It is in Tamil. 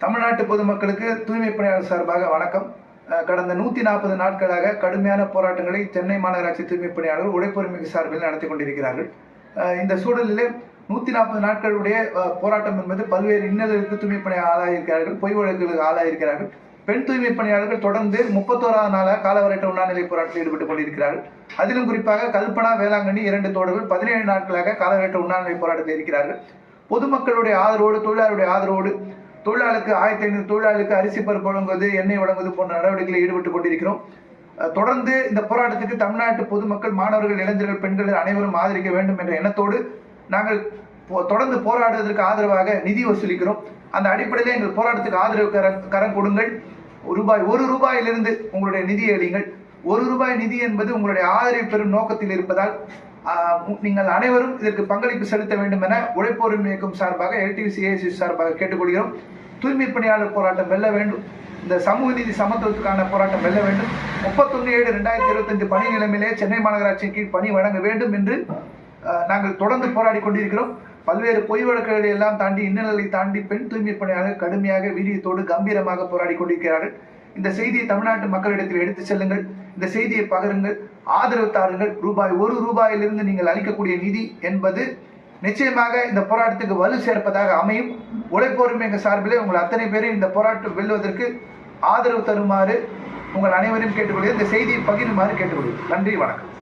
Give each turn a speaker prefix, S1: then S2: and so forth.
S1: தமிழ்நாட்டு பொதுமக்களுக்கு தூய்மை பணியாளர் சார்பாக வணக்கம். கடந்த 140 நாட்களாக கடுமையான போராட்டங்களை சென்னை மாநகராட்சி தூய்மை பணியாளர்கள் உழைப்புரிமை சார்பில் நடத்தி கொண்டிருக்கிறார்கள். இந்த சூழலிலே 140 நாட்களுடைய போராட்டம் என்பது பல்வேறு இன்னல்களுக்கு தூய்மை பணியாளர் ஆளாயிருக்கிறார்கள், பொய் வழக்குகளுக்கு ஆளாயிருக்கிறார்கள். பெண் தூய்மை பணியாளர்கள் தொடர்ந்து 31வது நாளாக காலவரையற்ற உண்ணாநிலை போராட்டத்தில் ஈடுபட்டுக் கொண்டிருக்கிறார்கள். அதிலும் குறிப்பாக கல்பனா, வேளாங்கண்ணி 2 தோழர்கள் 17 நாட்களாக காலவரையற்ற உண்ணாநிலை போராட்டத்தில் இருக்கிறார்கள். பொதுமக்களுடைய ஆதரவோடு, தொழிலாளருடைய ஆதரவோடு தொழிலாளருக்கு 1500 தொழிலாளருக்கு அரிசி பருப்பு வழங்குவது, எண்ணெய் வழங்குவது போன்ற நடவடிக்கைகளில் ஈடுபட்டுக் கொண்டிருக்கிறோம். தொடர்ந்து இந்த போராட்டத்துக்கு தமிழ்நாட்டு பொதுமக்கள், மாணவர்கள், இளைஞர்கள், பெண்கள் அனைவரும் ஆதரிக்க வேண்டும் என்ற எண்ணத்தோடு நாங்கள் தொடர்ந்து போராடுவதற்கு ஆதரவாக நிதி வசூலிக்கிறோம். அந்த அடிப்படையில் எங்கள் போராட்டத்துக்கு ஆதரவு கரம் கொடுங்கள். ₹1 உங்களுடைய நிதியை அளியுங்கள். ₹1 நிதி என்பது உங்களுடைய ஆதரவை பெறும் நோக்கத்தில் இருப்பதால் நீங்கள் அனைவரும் இதற்கு பங்களிப்பு செலுத்த வேண்டும் என உழைப்போர் இயக்கம் சார்பாக, LTC சார்பாக கேட்டுக்கொள்கிறோம். தூய்மை பணியாளர் போராட்டம் வெல்ல வேண்டும். இந்த சமூக நீதி சமத்துவத்துக்கான போராட்டம் வெல்ல வேண்டும். 31/7/2025 பணி நிலைமையிலே சென்னை மாநகராட்சியின் கீழ் பணி வழங்க வேண்டும் என்று நாங்கள் தொடர்ந்து போராடி கொண்டிருக்கிறோம். பல்வேறு பொய் வழக்குகளை எல்லாம் தாண்டி, இன்னல்களை தாண்டி பெண் தூய்மை பணியாளர்கள் கடுமையாக, வீரியத்தோடு, கம்பீரமாக போராடி கொண்டிருக்கிறார்கள். இந்த செய்தியை தமிழ்நாட்டு மக்களிடத்தில் எடுத்து செல்லுங்கள். இந்த செய்தியை பகிருங்கள், ஆதரவு தாருங்கள். ₹1 நீங்கள் அளிக்கக்கூடிய நிதி என்பது நிச்சயமாக இந்த போராட்டத்துக்கு வலு சேர்ப்பதாக அமையும். உழைப்போரும் எங்கள் சார்பிலே உங்கள் அத்தனை பேரும் இந்த போராட்டம் வெல்வதற்கு ஆதரவு தருமாறு உங்கள் அனைவரையும் கேட்டுக்கொள்கிறேன். இந்த செய்தியை பகிருமாறு கேட்டுக்கொள்கிறேன். நன்றி, வணக்கம்.